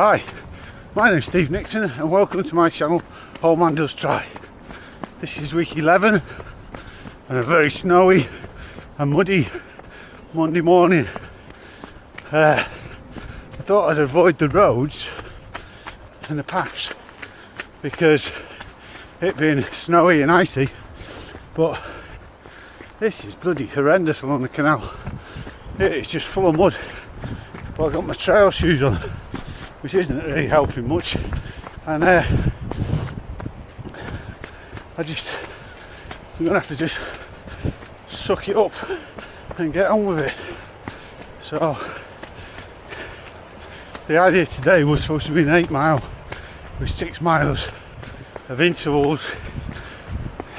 Hi, my name's Steve Nixon and welcome to my channel, Old Man Does Try. This is week 11 and a very snowy and muddy Monday morning. I thought I'd avoid the roads and the paths because it being snowy and icy, but this is bloody horrendous along the canal. It is just full of mud. Well, I've got my trail shoes on, which isn't really helping much, and I'm gonna have to just suck it up and get on with it. So the idea today was supposed to be an 8 mile with 6 miles of intervals.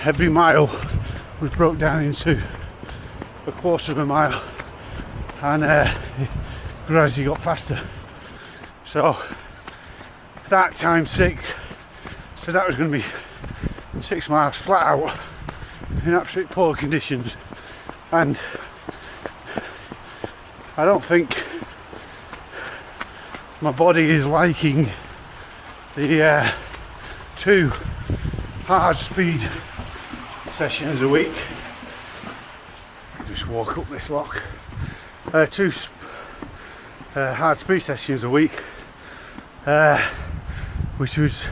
Every mile was broke down into a quarter of a mile, and gradually got faster. So that times 6, so that was going to be 6 miles flat out in absolute poor conditions, and I don't think my body is liking the 2 hard speed sessions a week. Just walk up this lock. 2 hard speed sessions a week, which was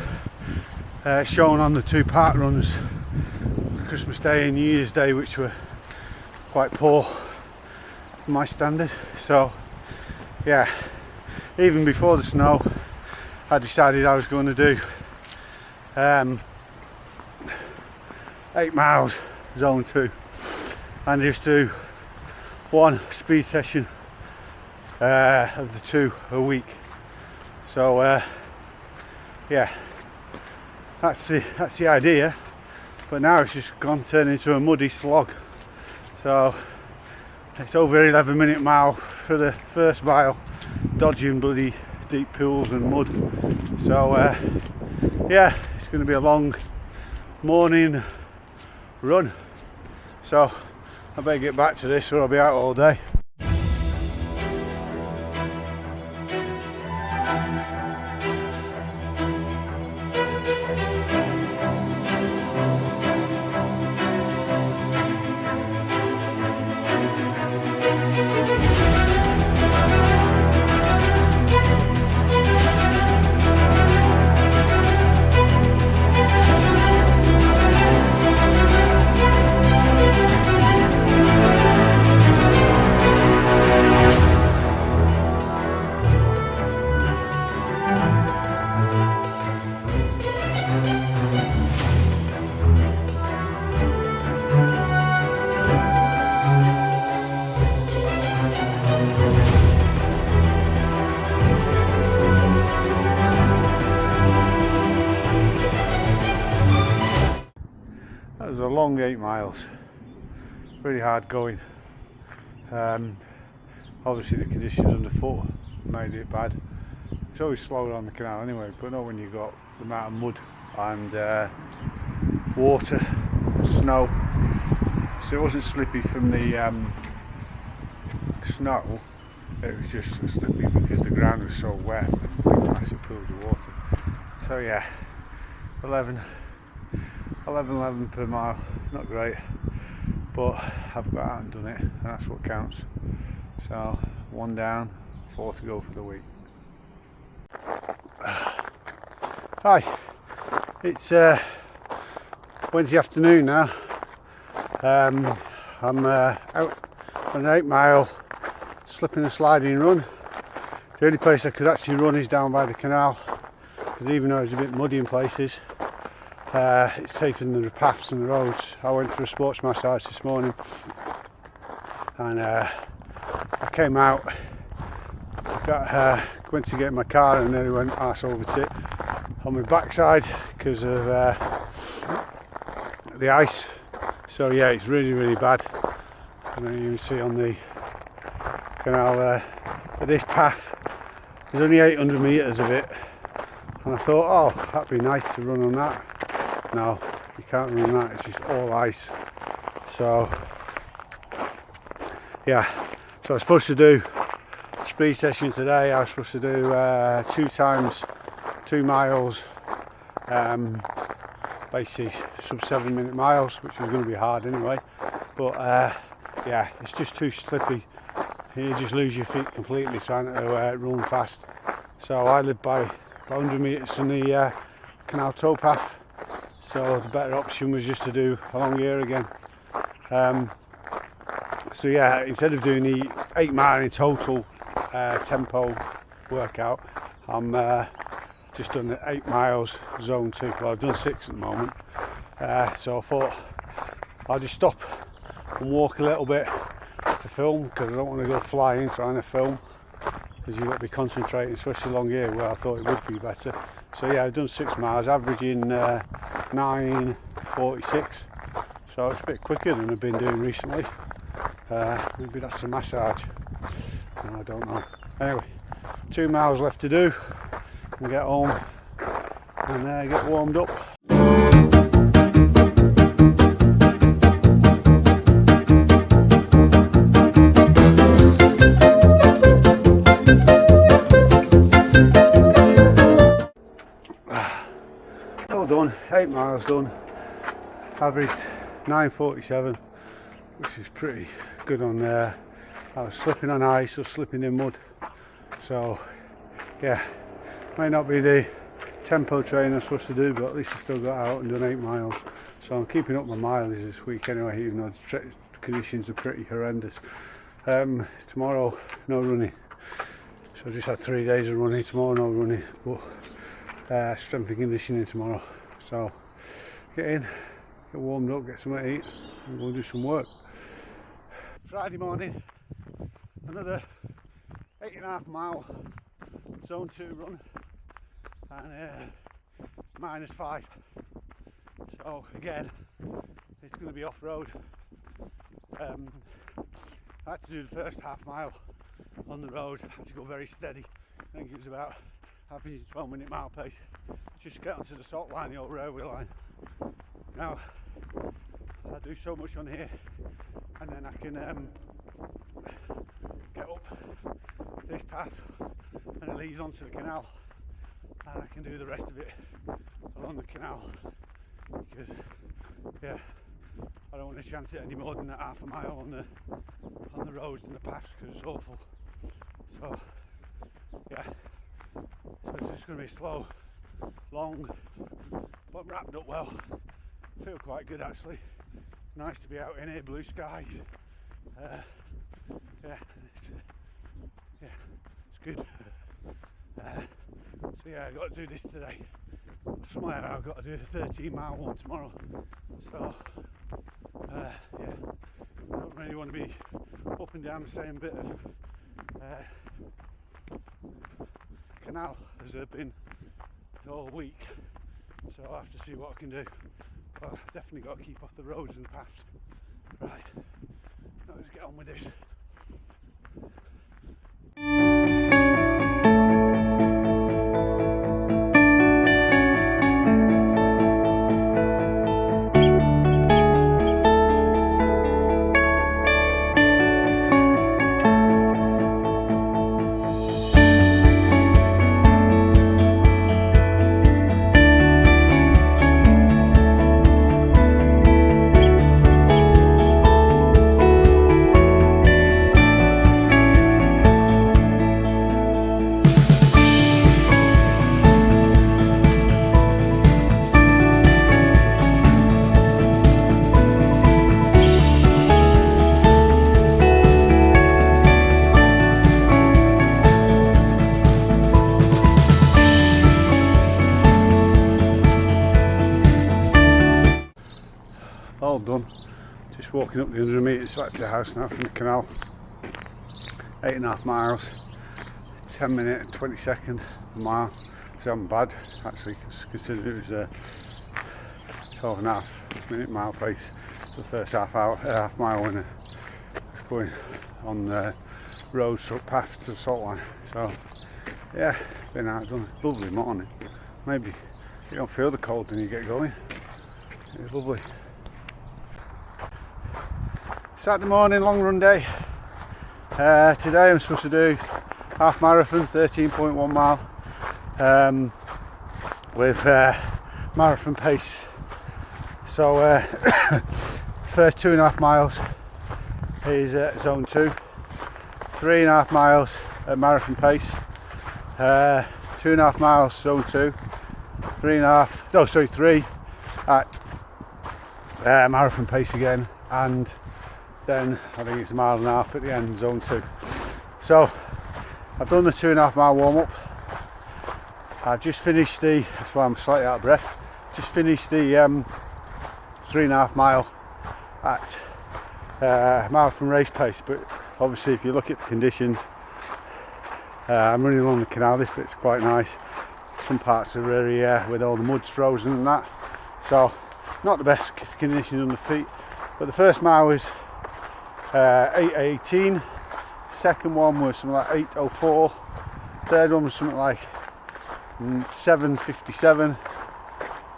shown on the 2 park runs, Christmas Day and New Year's Day, which were quite poor for my standard. So yeah, even before the snow I decided I was going to do 8 miles zone 2 and just do 1 speed session of the 2 a week. So yeah, that's the idea, but now it's just turned into a muddy slog. So it's over 11-minute mile for the first mile, dodging bloody deep pools and mud. So yeah, it's going to be a long morning run, so I better get back to this or I'll be out all day. That was a long 8 miles, really hard going. Obviously the conditions underfoot made it bad. It's always slower on the canal anyway, but not when you've got the amount of mud and water, snow. So it wasn't slippy from the snow, it was just slippy because the ground was so wet and big massive pools of water. So yeah, 11 per mile, not great, but I've got out and done it, and that's what counts. So 1 down, 4 to go for the week. Hi, it's Wednesday afternoon now. I'm out on an 8 mile slipping and sliding run. The only place I could actually run is down by the canal, because even though it's a bit muddy in places, it's safer than the paths and the roads. I went for a sports massage this morning, and I came out, went to get in my car, and nearly went arse over tit on my backside because of the ice. So yeah, it's really bad. And then you can see on the canal there, but this path, there's only 800 metres of it, and I thought, oh, that'd be nice to run on that. No, you can't run that, it's just all ice. So yeah, so I was supposed to do speed session today. I was supposed to do 2 times 2 miles, basically sub 7 minute miles, which was going to be hard anyway, but yeah, it's just too slippy. You just lose your feet completely trying to run fast. So I live by 100 metres from the canal towpath, so the better option was just to do along here again. So yeah, instead of doing the 8 mile in total tempo workout, I'm just done the 8 miles zone 2. Well, I've done 6 at the moment, so I thought I'll just stop and walk a little bit to film, because I don't want to go flying trying to film, because you've got to be concentrating, especially along here where I thought it would be better. So yeah, I've done 6 miles, averaging 9:46, so it's a bit quicker than I've been doing recently. Maybe that's a massage, no, I don't know. Anyway, 2 miles left to do and get home and get warmed up. All done, 8 miles done, averaged 9:47, which is pretty good on there. I was slipping on ice or slipping in mud, so yeah, might not be the tempo training I'm supposed to do, but at least I still got out and done 8 miles. So I'm keeping up my mileage this week anyway, even though the conditions are pretty horrendous. Tomorrow no running, so I just had 3 days of running. Tomorrow no running, but strength and conditioning tomorrow. So get in, get warmed up, get something to eat, and go do some work. Friday morning, another 8.5 mile zone 2 run, and it's -5. So again, it's going to be off-road. I had to do the first half mile on the road. I had to go very steady. I think it was about averaging 12-minute mile pace. Just get onto the salt line, the old railway line. Now I do so much on here, and then I can get up this path and it leads onto the canal, and I can do the rest of it along the canal, because yeah, I don't want to chance it any more than that half a mile on the roads and the paths, because it's awful. So yeah, so it's just going to be slow, long, but wrapped up well. I feel quite good actually. It's nice to be out in here, blue skies. Yeah, it's good. So yeah, I've got to do this today. Somewhere I've got to do a 13 mile one tomorrow. So yeah, I don't really want to be up and down the same bit of canal as I've been all week. So I'll have to see what I can do. But I've definitely got to keep off the roads and paths. Right, now let's get on with this. All done. Just walking up the 100 metres back to the house now from the canal. 8.5 miles, 10 minutes and 20 seconds a mile. It's not bad actually, considering it was a 12.5 minute mile pace for the first half mile when I was going on the road sort of path to the salt line. So yeah, been out, done a lovely morning. Maybe you don't feel the cold when you get going. It's lovely. Saturday morning, long run day. Today I'm supposed to do half marathon, 13.1 mile, with marathon pace. So first 2.5 miles is zone 2, 3.5 miles at marathon pace, 2.5 miles zone 2, 3 at marathon pace again, and then I think it's 1.5 miles at the end, zone 2. So I've done the 2.5 mile warm up. I've just finished that's why I'm slightly out of breath, just finished the 3.5 mile at marathon race pace. But obviously if you look at the conditions, I'm running along the canal, this bit's quite nice. Some parts are really with all the mud's frozen and that, so not the best conditions on the feet. But the first mile was 8:18, second one was something like 8:04, third one was something like 7:57,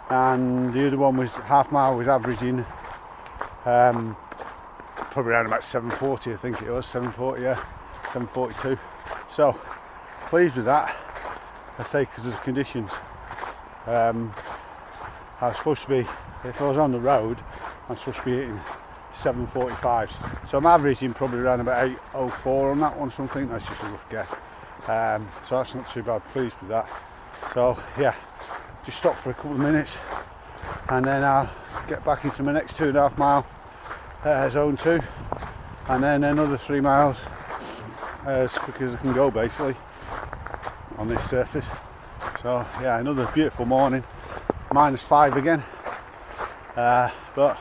and the other one was half mile was averaging probably around about 7:40, I think it was 7:40, yeah, 7:42. So pleased with that, I say, because of the conditions. I was supposed to be, if I was on the road, I'm supposed to be hitting 7:45s, so I'm averaging probably around about 8:04 on that one, something. That's just a rough guess. So that's not too bad, pleased with that. So yeah, just stop for a couple of minutes and then I'll get back into my next 2.5 mile zone 2, and then another 3 miles as quick as I can go, basically, on this surface. So yeah, another beautiful morning, -5 again, but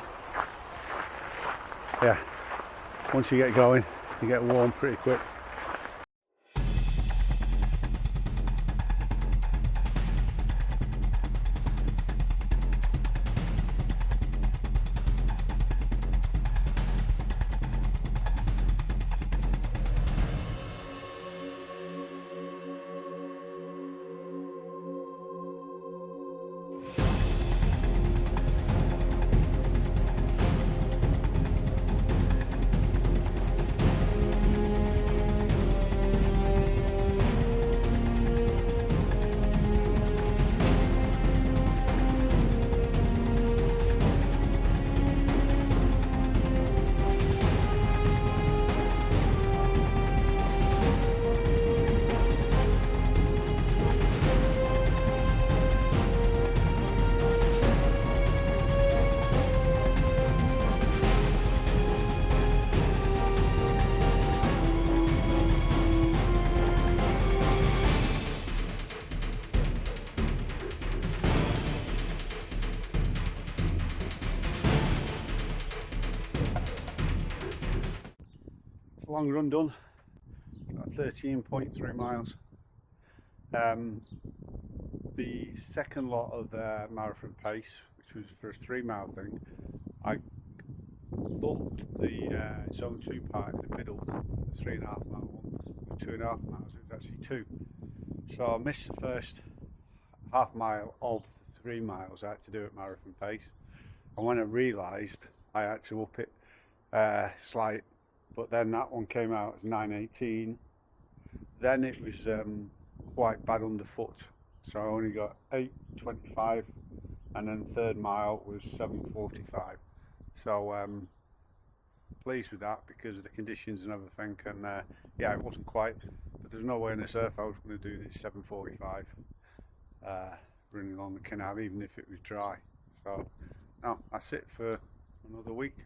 yeah, once you get going you get warm pretty quick. Long run done, about 13.3 miles. The second lot of marathon pace, which was for a 3 mile thing, I thought the zone 2 part in the middle, the 3.5 mile one, was 2.5 miles, it was actually 2. So I missed the first half mile of the 3 miles I had to do at marathon pace, and when I realised I had to up it slight. But then that one came out as 9:18. Then it was quite bad underfoot, so I only got 8:25, and then third mile was 7:45. So pleased with that because of the conditions and everything. And yeah, it wasn't quite, but there's no way on this earth I was going to do this 7:45 running along the canal, even if it was dry. So no, that's it for another week.